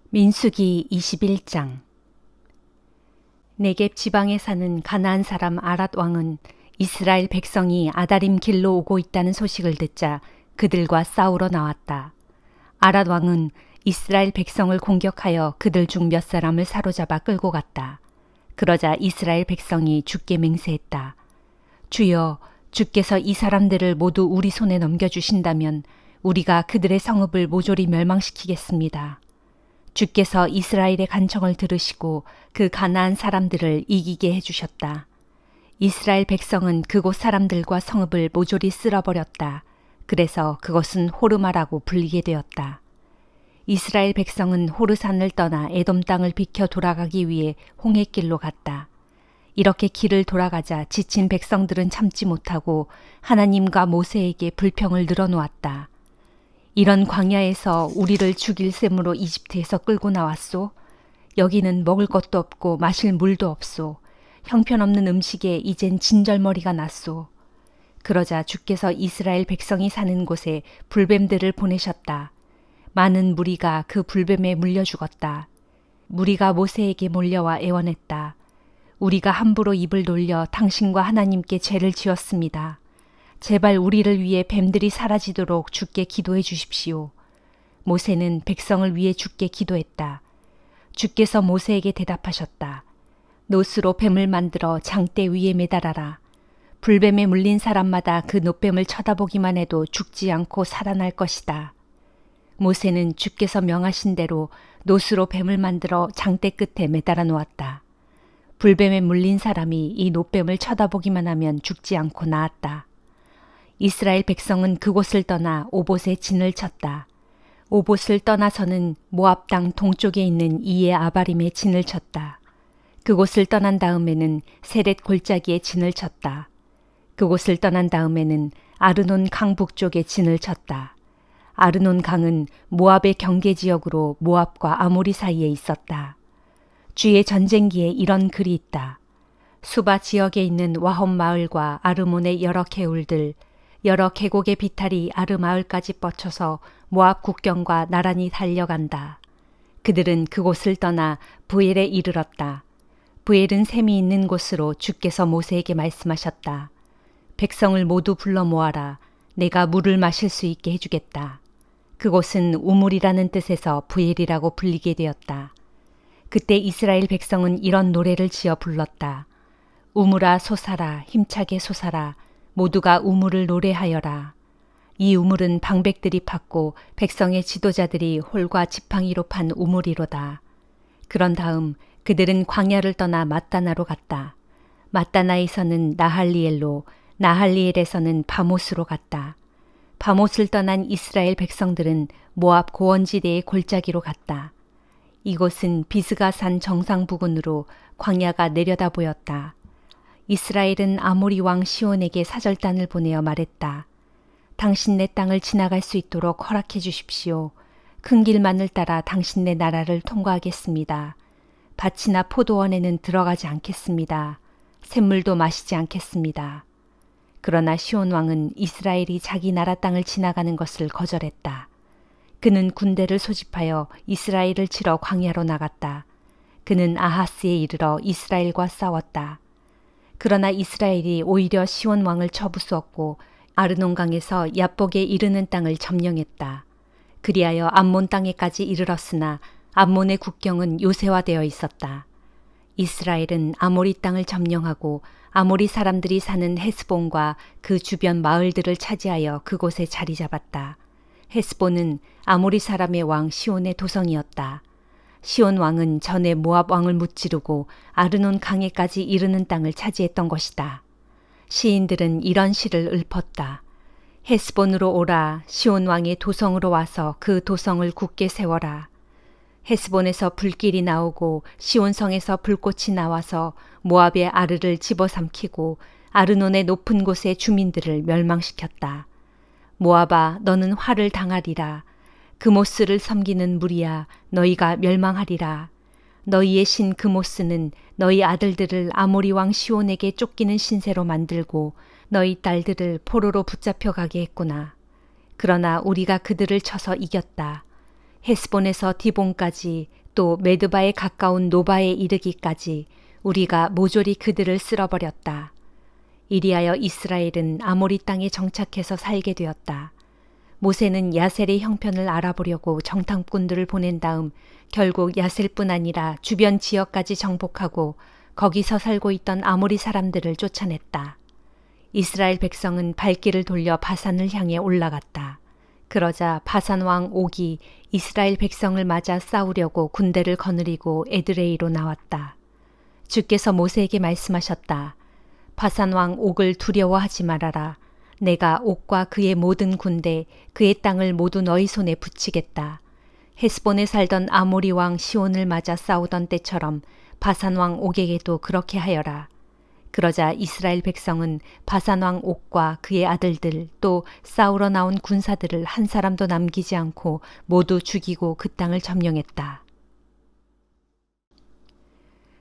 민수기 21장. 네겝 지방에 사는 가나안 사람 아랏 왕은 이스라엘 백성이 아다림 길로 오고 있다는 소식을 듣자 그들과 싸우러 나왔다. 아랏 왕은 이스라엘 백성을 공격하여 그들 중 몇 사람을 사로잡아 끌고 갔다. 그러자 이스라엘 백성이 주께 맹세했다. 주여, 주께서 이 사람들을 모두 우리 손에 넘겨주신다면 우리가 그들의 성읍을 모조리 멸망시키겠습니다. 주께서 이스라엘의 간청을 들으시고 그 가나안 사람들을 이기게 해주셨다. 이스라엘 백성은 그곳 사람들과 성읍을 모조리 쓸어버렸다. 그래서 그것은 호르마라고 불리게 되었다. 이스라엘 백성은 호르산을 떠나 에돔 땅을 비켜 돌아가기 위해 홍해길로 갔다. 이렇게 길을 돌아가자 지친 백성들은 참지 못하고 하나님과 모세에게 불평을 늘어놓았다. 이런 광야에서 우리를 죽일 셈으로 이집트에서 끌고 나왔소. 여기는 먹을 것도 없고 마실 물도 없소. 형편없는 음식에 이젠 진절머리가 났소. 그러자 주께서 이스라엘 백성이 사는 곳에 불뱀들을 보내셨다. 많은 무리가 그 불뱀에 물려 죽었다. 무리가 모세에게 몰려와 애원했다. 우리가 함부로 입을 돌려 당신과 하나님께 죄를 지었습니다. 제발 우리를 위해 뱀들이 사라지도록 주께 기도해 주십시오. 모세는 백성을 위해 주께 기도했다. 주께서 모세에게 대답하셨다. 노스로 뱀을 만들어 장대 위에 매달아라. 불뱀에 물린 사람마다 그 노뱀을 쳐다보기만 해도 죽지 않고 살아날 것이다. 모세는 주께서 명하신 대로 노스로 뱀을 만들어 장대 끝에 매달아 놓았다. 불뱀에 물린 사람이 이 노뱀을 쳐다보기만 하면 죽지 않고 나았다. 이스라엘 백성은 그곳을 떠나 오봇에 진을 쳤다. 오봇을 떠나서는 모압 땅 동쪽에 있는 이에 아바림에 진을 쳤다. 그곳을 떠난 다음에는 세렛 골짜기에 진을 쳤다. 그곳을 떠난 다음에는 아르논 강 북쪽에 진을 쳤다. 아르논 강은 모압의 경계 지역으로 모압과 아모리 사이에 있었다. 주의 전쟁기에 이런 글이 있다. 수바 지역에 있는 와홈 마을과 아르몬의 여러 개울들, 여러 계곡의 비탈이 아르 마을까지 뻗쳐서 모압 국경과 나란히 달려간다. 그들은 그곳을 떠나 부엘에 이르렀다. 부엘은 샘이 있는 곳으로 주께서 모세에게 말씀하셨다. 백성을 모두 불러 모아라. 내가 물을 마실 수 있게 해주겠다. 그곳은 우물이라는 뜻에서 부엘이라고 불리게 되었다. 그때 이스라엘 백성은 이런 노래를 지어 불렀다. 우물아 솟아라, 힘차게 솟아라. 모두가 우물을 노래하여라. 이 우물은 방백들이 팠고 백성의 지도자들이 홀과 지팡이로 판 우물이로다. 그런 다음 그들은 광야를 떠나 mat다나로 갔다. mat다나에서는 나할리엘로, 나할리엘에서는 바못으로 갔다. 바못을 떠난 이스라엘 백성들은 모압 고원지대의 골짜기로 갔다. 이곳은 비스가산 정상 부근으로 광야가 내려다 보였다. 이스라엘은 아모리 왕 시온에게 사절단을 보내어 말했다. 당신네 땅을 지나갈 수 있도록 허락해 주십시오. 큰 길만을 따라 당신네 나라를 통과하겠습니다. 밭이나 포도원에는 들어가지 않겠습니다. 샘물도 마시지 않겠습니다. 그러나 시온 왕은 이스라엘이 자기 나라 땅을 지나가는 것을 거절했다. 그는 군대를 소집하여 이스라엘을 치러 광야로 나갔다. 그는 아하스에 이르러 이스라엘과 싸웠다. 그러나 이스라엘이 오히려 시온 왕을 쳐부수었고 아르논강에서 야복에 이르는 땅을 점령했다. 그리하여 암몬 땅에까지 이르렀으나 암몬의 국경은 요새화되어 있었다. 이스라엘은 아모리 땅을 점령하고 아모리 사람들이 사는 헤스본과 그 주변 마을들을 차지하여 그곳에 자리 잡았다. 헤스본은 아모리 사람의 왕 시온의 도성이었다. 시온 왕은 전에 모압 왕을 무찌르고 아르논 강에까지 이르는 땅을 차지했던 것이다. 시인들은 이런 시를 읊었다. 헤스본으로 오라. 시온 왕의 도성으로 와서 그 도성을 굳게 세워라. 헤스본에서 불길이 나오고 시온성에서 불꽃이 나와서 모압의 아르를 집어삼키고 아르논의 높은 곳의 주민들을 멸망시켰다. 모압아, 너는 화를 당하리라. 그모스를 섬기는 무리야, 너희가 멸망하리라. 너희의 신 그모스는 너희 아들들을 아모리 왕 시온에게 쫓기는 신세로 만들고 너희 딸들을 포로로 붙잡혀 가게 했구나. 그러나 우리가 그들을 쳐서 이겼다. 헤스본에서 디본까지 또 메드바에 가까운 노바에 이르기까지 우리가 모조리 그들을 쓸어버렸다. 이리하여 이스라엘은 아모리 땅에 정착해서 살게 되었다. 모세는 야셀의 형편을 알아보려고 정탐꾼들을 보낸 다음 결국 야셀뿐 아니라 주변 지역까지 정복하고 거기서 살고 있던 아모리 사람들을 쫓아냈다. 이스라엘 백성은 발길을 돌려 바산을 향해 올라갔다. 그러자 바산 왕 옥이 이스라엘 백성을 맞아 싸우려고 군대를 거느리고 에드레이로 나왔다. 주께서 모세에게 말씀하셨다. 바산 왕 옥을 두려워하지 말아라. 내가 옥과 그의 모든 군대, 그의 땅을 모두 너희 손에 붙이겠다. 헤스본에 살던 아모리 왕 시온을 맞아 싸우던 때처럼 바산 왕 옥에게도 그렇게 하여라. 그러자 이스라엘 백성은 바산 왕 옥과 그의 아들들 또 싸우러 나온 군사들을 한 사람도 남기지 않고 모두 죽이고 그 땅을 점령했다.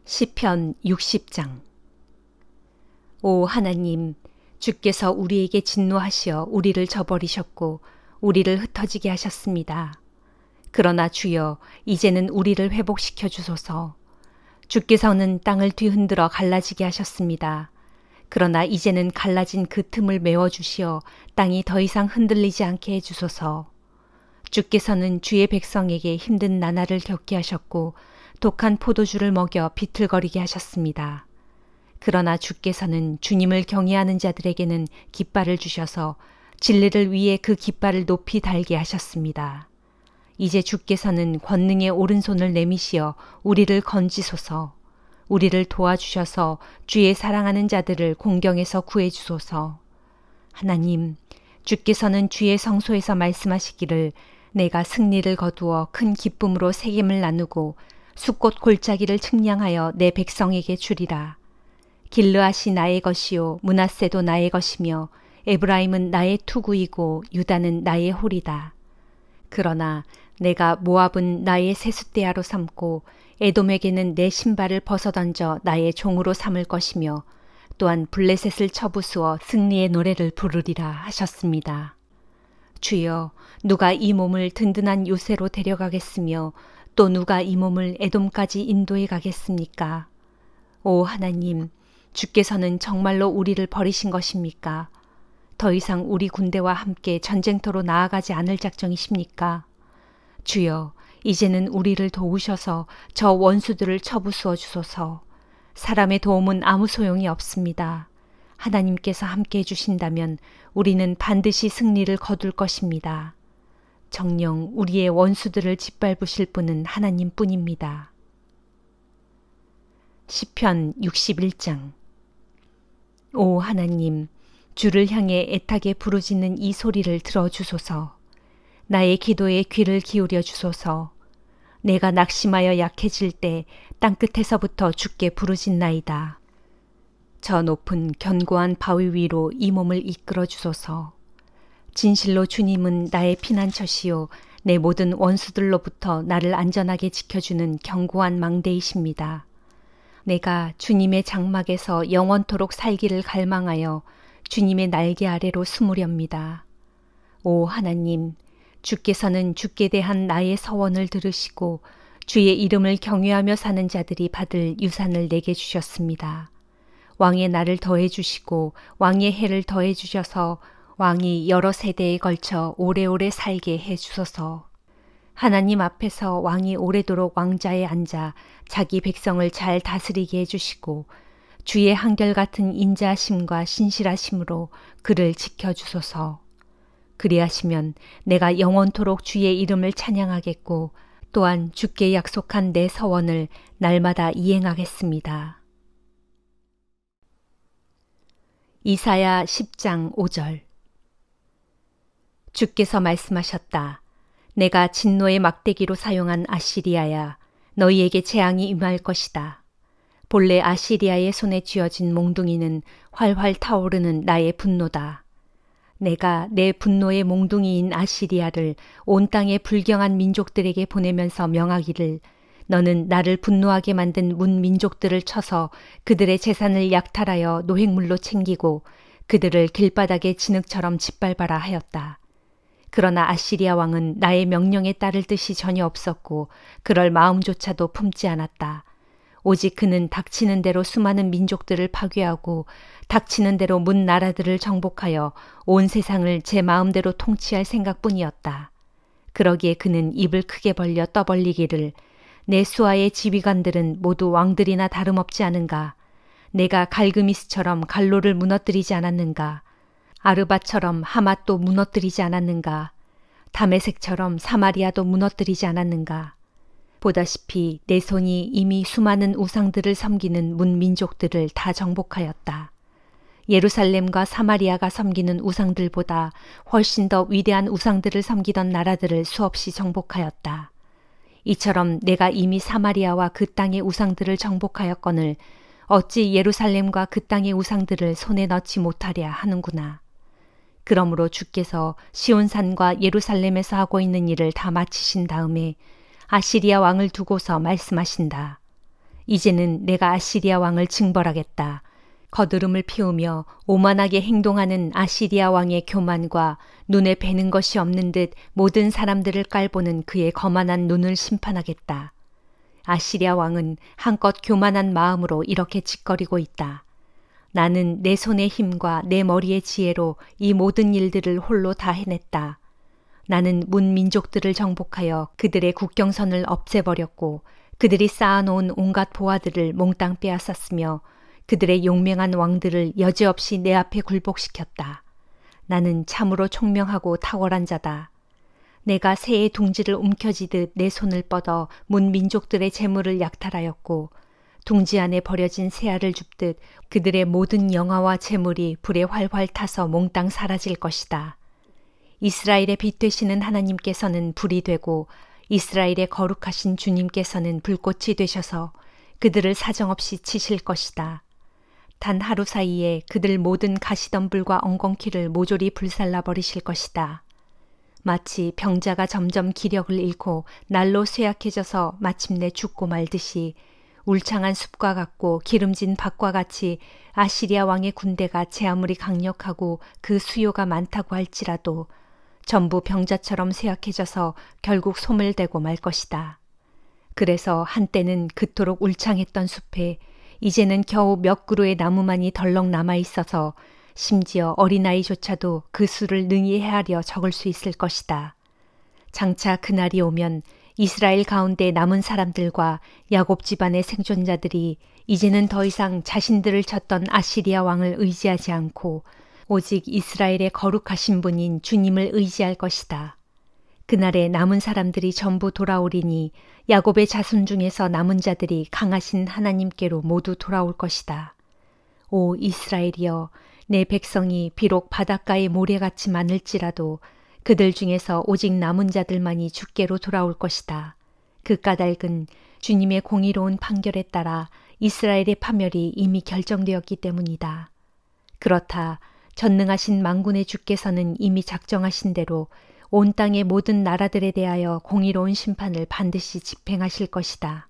시편 60장. 오 하나님, 주께서 우리에게 진노하시어 우리를 저버리셨고 우리를 흩어지게 하셨습니다. 그러나 주여, 이제는 우리를 회복시켜 주소서. 주께서는 땅을 뒤흔들어 갈라지게 하셨습니다. 그러나 이제는 갈라진 그 틈을 메워주시어 땅이 더 이상 흔들리지 않게 해주소서. 주께서는 주의 백성에게 힘든 나날을 겪게 하셨고 독한 포도주를 먹여 비틀거리게 하셨습니다. 그러나 주께서는 주님을 경외하는 자들에게는 깃발을 주셔서 진리를 위해 그 깃발을 높이 달게 하셨습니다. 이제 주께서는 권능의 오른손을 내미시어 우리를 건지소서. 우리를 도와주셔서 주의 사랑하는 자들을 공경에서 구해주소서. 하나님, 주께서는 주의 성소에서 말씀하시기를 내가 승리를 거두어 큰 기쁨으로 책임을 나누고 숫꽃 골짜기를 측량하여 내 백성에게 주리라. 길르앗이 나의 것이요 므낫세도 나의 것이며 에브라임은 나의 투구이고 유다는 나의 홀이다. 그러나 내가 모압은 나의 세숫대야로 삼고 에돔에게는 내 신발을 벗어던져 나의 종으로 삼을 것이며 또한 블레셋을 쳐부수어 승리의 노래를 부르리라 하셨습니다. 주여, 누가 이 몸을 든든한 요새로 데려가겠으며 또 누가 이 몸을 에돔까지 인도해 가겠습니까? 오 하나님, 주께서는 정말로 우리를 버리신 것입니까? 더 이상 우리 군대와 함께 전쟁터로 나아가지 않을 작정이십니까? 주여, 이제는 우리를 도우셔서 저 원수들을 쳐부수어 주소서. 사람의 도움은 아무 소용이 없습니다. 하나님께서 함께 해주신다면 우리는 반드시 승리를 거둘 것입니다. 정녕 우리의 원수들을 짓밟으실 분은 하나님뿐입니다. 시편 61장. 오 하나님, 주를 향해 애타게 부르짖는 이 소리를 들어주소서. 나의 기도에 귀를 기울여 주소서. 내가 낙심하여 약해질 때 땅끝에서부터 주께 부르짖나이다. 저 높은 견고한 바위 위로 이 몸을 이끌어 주소서. 진실로 주님은 나의 피난처시요 내 모든 원수들로부터 나를 안전하게 지켜주는 견고한 망대이십니다. 내가 주님의 장막에서 영원토록 살기를 갈망하여 주님의 날개 아래로 숨으렵니다. 오 하나님, 주께서는 주께 대한 나의 서원을 들으시고 주의 이름을 경외하며 사는 자들이 받을 유산을 내게 주셨습니다. 왕의 날을 더해 주시고 왕의 해를 더해 주셔서 왕이 여러 세대에 걸쳐 오래오래 살게 해 주소서. 하나님 앞에서 왕이 오래도록 왕자에 앉아 자기 백성을 잘 다스리게 해주시고 주의 한결같은 인자하심과 신실하심으로 그를 지켜주소서. 그리하시면 내가 영원토록 주의 이름을 찬양하겠고 또한 주께 약속한 내 서원을 날마다 이행하겠습니다. 이사야 10장 5절. 주께서 말씀하셨다. 내가 진노의 막대기로 사용한 아시리아야, 너희에게 재앙이 임할 것이다. 본래 아시리아의 손에 쥐어진 몽둥이는 활활 타오르는 나의 분노다. 내가 내 분노의 몽둥이인 아시리아를 온 땅의 불경한 민족들에게 보내면서 명하기를 너는 나를 분노하게 만든 문민족들을 쳐서 그들의 재산을 약탈하여 노획물로 챙기고 그들을 길바닥의 진흙처럼 짓밟아라 하였다. 그러나 아시리아 왕은 나의 명령에 따를 뜻이 전혀 없었고 그럴 마음조차도 품지 않았다. 오직 그는 닥치는 대로 수많은 민족들을 파괴하고 닥치는 대로 문 나라들을 정복하여 온 세상을 제 마음대로 통치할 생각뿐이었다. 그러기에 그는 입을 크게 벌려 떠벌리기를 내 수하의 지휘관들은 모두 왕들이나 다름없지 않은가? 내가 갈그미스처럼 갈로를 무너뜨리지 않았는가? 아르바처럼 하맛도 무너뜨리지 않았는가? 다메섹처럼 사마리아도 무너뜨리지 않았는가? 보다시피 내 손이 이미 수많은 우상들을 섬기는 문민족들을 다 정복하였다. 예루살렘과 사마리아가 섬기는 우상들보다 훨씬 더 위대한 우상들을 섬기던 나라들을 수없이 정복하였다. 이처럼 내가 이미 사마리아와 그 땅의 우상들을 정복하였거늘 어찌 예루살렘과 그 땅의 우상들을 손에 넣지 못하랴 하는구나. 그러므로 주께서 시온산과 예루살렘에서 하고 있는 일을 다 마치신 다음에 아시리아 왕을 두고서 말씀하신다. 이제는 내가 아시리아 왕을 징벌하겠다. 거드름을 피우며 오만하게 행동하는 아시리아 왕의 교만과 눈에 뵈는 것이 없는 듯 모든 사람들을 깔보는 그의 거만한 눈을 심판하겠다. 아시리아 왕은 한껏 교만한 마음으로 이렇게 짓거리고 있다. 나는 내 손의 힘과 내 머리의 지혜로 이 모든 일들을 홀로 다 해냈다. 나는 문민족들을 정복하여 그들의 국경선을 없애버렸고 그들이 쌓아놓은 온갖 보화들을 몽땅 빼앗았으며 그들의 용맹한 왕들을 여지없이 내 앞에 굴복시켰다. 나는 참으로 총명하고 탁월한 자다. 내가 새의 둥지를 움켜쥐듯 내 손을 뻗어 문민족들의 재물을 약탈하였고 둥지 안에 버려진 새알을 줍듯 그들의 모든 영화와 재물이 불에 활활 타서 몽땅 사라질 것이다. 이스라엘의 빛 되시는 하나님께서는 불이 되고 이스라엘의 거룩하신 주님께서는 불꽃이 되셔서 그들을 사정없이 치실 것이다. 단 하루 사이에 그들 모든 가시덤불과 엉겅퀴를 모조리 불살라 버리실 것이다. 마치 병자가 점점 기력을 잃고 날로 쇠약해져서 마침내 죽고 말듯이 울창한 숲과 같고 기름진 밭과 같이 아시리아 왕의 군대가 제 아무리 강력하고 그 수요가 많다고 할지라도 전부 병자처럼 쇠약해져서 결국 소멸되고 말 것이다. 그래서 한때는 그토록 울창했던 숲에 이제는 겨우 몇 그루의 나무만이 덜렁 남아있어서 심지어 어린아이조차도 그 수를 능히 헤아려 적을 수 있을 것이다. 장차 그날이 오면 이스라엘 가운데 남은 사람들과 야곱 집안의 생존자들이 이제는 더 이상 자신들을 쳤던 아시리아 왕을 의지하지 않고 오직 이스라엘의 거룩하신 분인 주님을 의지할 것이다. 그날에 남은 사람들이 전부 돌아오리니 야곱의 자손 중에서 남은 자들이 강하신 하나님께로 모두 돌아올 것이다. 오 이스라엘이여, 내 백성이 비록 바닷가의 모래같이 많을지라도 그들 중에서 오직 남은 자들만이 주께로 돌아올 것이다. 그 까닭은 주님의 공의로운 판결에 따라 이스라엘의 파멸이 이미 결정되었기 때문이다. 그렇다. 전능하신 만군의 주께서는 이미 작정하신 대로 온 땅의 모든 나라들에 대하여 공의로운 심판을 반드시 집행하실 것이다.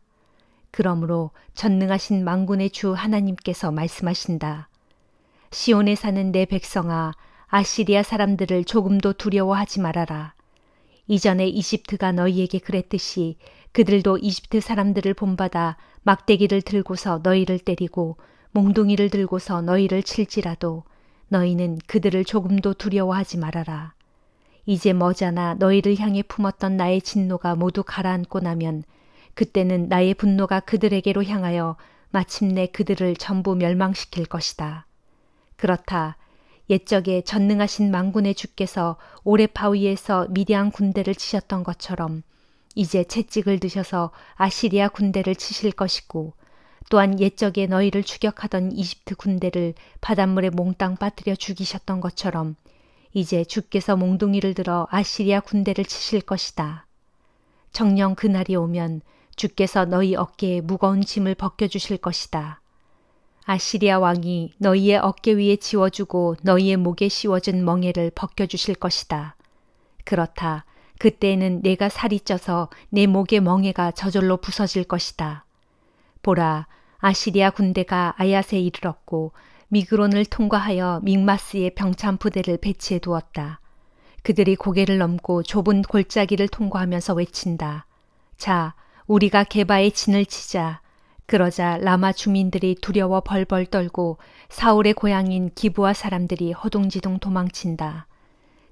그러므로 전능하신 만군의 주 하나님께서 말씀하신다. 시온에 사는 내 백성아, 아시리아 사람들을 조금도 두려워하지 말아라. 이전에 이집트가 너희에게 그랬듯이 그들도 이집트 사람들을 본받아 막대기를 들고서 너희를 때리고 몽둥이를 들고서 너희를 칠지라도 너희는 그들을 조금도 두려워하지 말아라. 이제 머지않아 너희를 향해 품었던 나의 진노가 모두 가라앉고 나면 그때는 나의 분노가 그들에게로 향하여 마침내 그들을 전부 멸망시킬 것이다. 그렇다. 옛적에 전능하신 만군의 주께서 오레파 위에서 미디안 군대를 치셨던 것처럼 이제 채찍을 드셔서 아시리아 군대를 치실 것이고 또한 옛적에 너희를 추격하던 이집트 군대를 바닷물에 몽땅 빠뜨려 죽이셨던 것처럼 이제 주께서 몽둥이를 들어 아시리아 군대를 치실 것이다. 정녕 그날이 오면 주께서 너희 어깨에 무거운 짐을 벗겨주실 것이다. 아시리아 왕이 너희의 어깨 위에 지워주고 너희의 목에 씌워준 멍에를 벗겨주실 것이다. 그렇다. 그때에는 내가 살이 쪄서 내 목의 멍에가 저절로 부서질 것이다. 보라, 아시리아 군대가 아얏에 이르렀고 미그론을 통과하여 믹마스의 병참 부대를 배치해 두었다. 그들이 고개를 넘고 좁은 골짜기를 통과하면서 외친다. 자, 우리가 게바에 진을 치자. 그러자 라마 주민들이 두려워 벌벌 떨고 사울의 고향인 기브아 사람들이 허둥지둥 도망친다.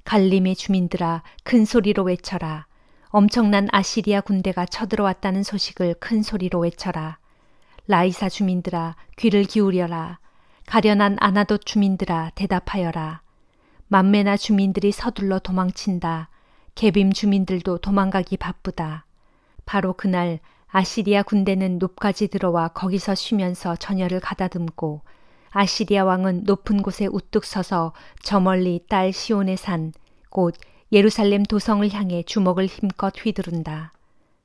갈림의 주민들아, 큰 소리로 외쳐라. 엄청난 아시리아 군대가 쳐들어왔다는 소식을 큰 소리로 외쳐라. 라이사 주민들아, 귀를 기울여라. 가련한 아나돗 주민들아, 대답하여라. 만메나 주민들이 서둘러 도망친다. 게빔 주민들도 도망가기 바쁘다. 바로 그날 아시리아 군대는 높까지 들어와 거기서 쉬면서 전열을 가다듬고 아시리아 왕은 높은 곳에 우뚝 서서 저 멀리 딸 시온의 산, 곧 예루살렘 도성을 향해 주먹을 힘껏 휘두른다.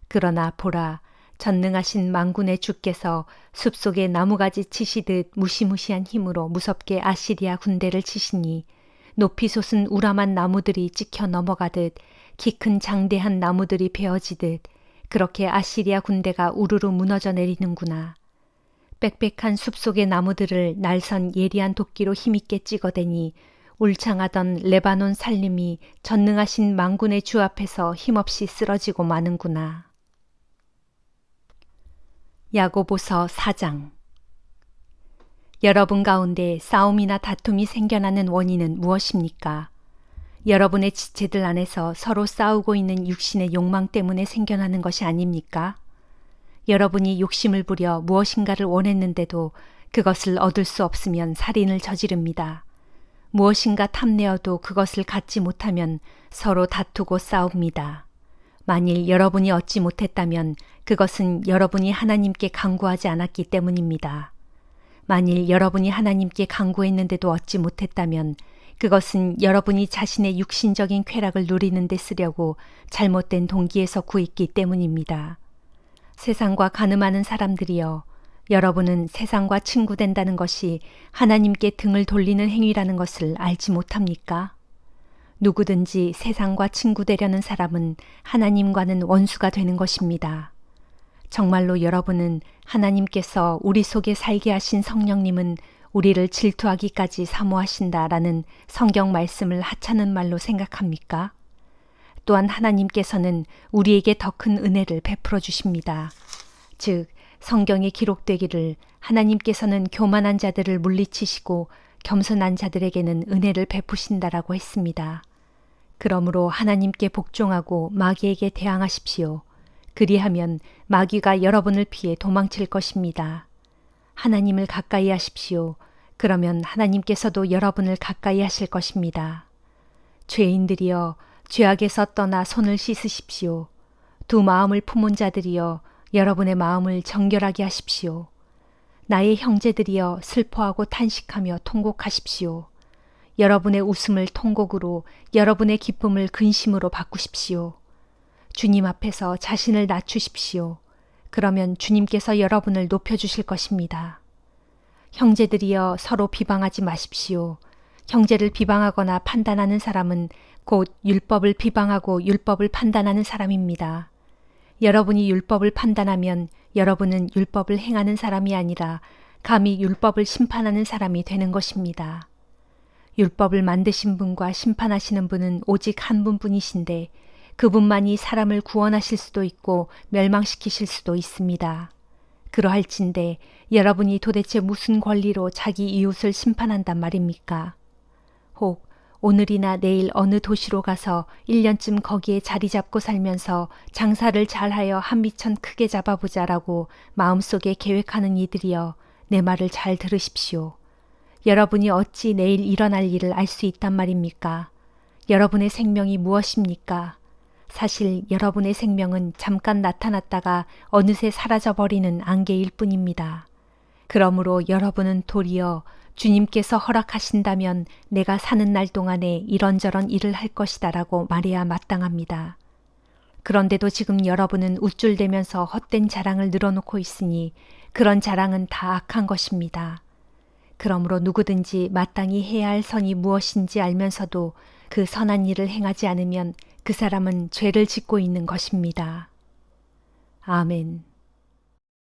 그러나 보라, 전능하신 만군의 주께서 숲속에 나무가지 치시듯 무시무시한 힘으로 무섭게 아시리아 군대를 치시니 높이 솟은 우람한 나무들이 찍혀 넘어가듯 키 큰 장대한 나무들이 베어지듯 그렇게 아시리아 군대가 우르르 무너져 내리는구나. 빽빽한 숲속의 나무들을 날선 예리한 도끼로 힘있게 찍어대니 울창하던 레바논 산림이 전능하신 만군의 주 앞에서 힘없이 쓰러지고 마는구나. 야고보서 4장. 여러분 가운데 싸움이나 다툼이 생겨나는 원인은 무엇입니까? 여러분의 지체들 안에서 서로 싸우고 있는 육신의 욕망 때문에 생겨나는 것이 아닙니까? 여러분이 욕심을 부려 무엇인가를 원했는데도 그것을 얻을 수 없으면 살인을 저지릅니다. 무엇인가 탐내어도 그것을 갖지 못하면 서로 다투고 싸웁니다. 만일 여러분이 얻지 못했다면 그것은 여러분이 하나님께 간구하지 않았기 때문입니다. 만일 여러분이 하나님께 간구했는데도 얻지 못했다면 그것은 여러분이 자신의 육신적인 쾌락을 누리는 데 쓰려고 잘못된 동기에서 구했기 때문입니다. 세상과 간음하는 사람들이여, 여러분은 세상과 친구된다는 것이 하나님께 등을 돌리는 행위라는 것을 알지 못합니까? 누구든지 세상과 친구되려는 사람은 하나님과는 원수가 되는 것입니다. 정말로 여러분은 하나님께서 우리 속에 살게 하신 성령님은 우리를 질투하기까지 사모하신다라는 성경 말씀을 하찮은 말로 생각합니까? 또한 하나님께서는 우리에게 더 큰 은혜를 베풀어 주십니다. 즉, 성경에 기록되기를 하나님께서는 교만한 자들을 물리치시고 겸손한 자들에게는 은혜를 베푸신다라고 했습니다. 그러므로 하나님께 복종하고 마귀에게 대항하십시오. 그리하면 마귀가 여러분을 피해 도망칠 것입니다. 하나님을 가까이 하십시오. 그러면 하나님께서도 여러분을 가까이 하실 것입니다. 죄인들이여, 죄악에서 떠나 손을 씻으십시오. 두 마음을 품은 자들이여, 여러분의 마음을 정결하게 하십시오. 나의 형제들이여, 슬퍼하고 탄식하며 통곡하십시오. 여러분의 웃음을 통곡으로, 여러분의 기쁨을 근심으로 바꾸십시오. 주님 앞에서 자신을 낮추십시오. 그러면 주님께서 여러분을 높여주실 것입니다. 형제들이여, 서로 비방하지 마십시오. 형제를 비방하거나 판단하는 사람은 곧 율법을 비방하고 율법을 판단하는 사람입니다. 여러분이 율법을 판단하면 여러분은 율법을 행하는 사람이 아니라 감히 율법을 심판하는 사람이 되는 것입니다. 율법을 만드신 분과 심판하시는 분은 오직 한 분뿐이신데 그분만이 사람을 구원하실 수도 있고 멸망시키실 수도 있습니다. 그러할진대 여러분이 도대체 무슨 권리로 자기 이웃을 심판한단 말입니까? 혹 오늘이나 내일 어느 도시로 가서 1년쯤 거기에 자리 잡고 살면서 장사를 잘하여 한 미천 크게 잡아보자라고 마음속에 계획하는 이들이여, 내 말을 잘 들으십시오. 여러분이 어찌 내일 일어날 일을 알 수 있단 말입니까? 여러분의 생명이 무엇입니까? 사실 여러분의 생명은 잠깐 나타났다가 어느새 사라져버리는 안개일 뿐입니다. 그러므로 여러분은 도리어 주님께서 허락하신다면 내가 사는 날 동안에 이런저런 일을 할 것이다라고 말해야 마땅합니다. 그런데도 지금 여러분은 우쭐대면서 헛된 자랑을 늘어놓고 있으니 그런 자랑은 다 악한 것입니다. 그러므로 누구든지 마땅히 해야 할 선이 무엇인지 알면서도 그 선한 일을 행하지 않으면 그 사람은 죄를 짓고 있는 것입니다. 아멘.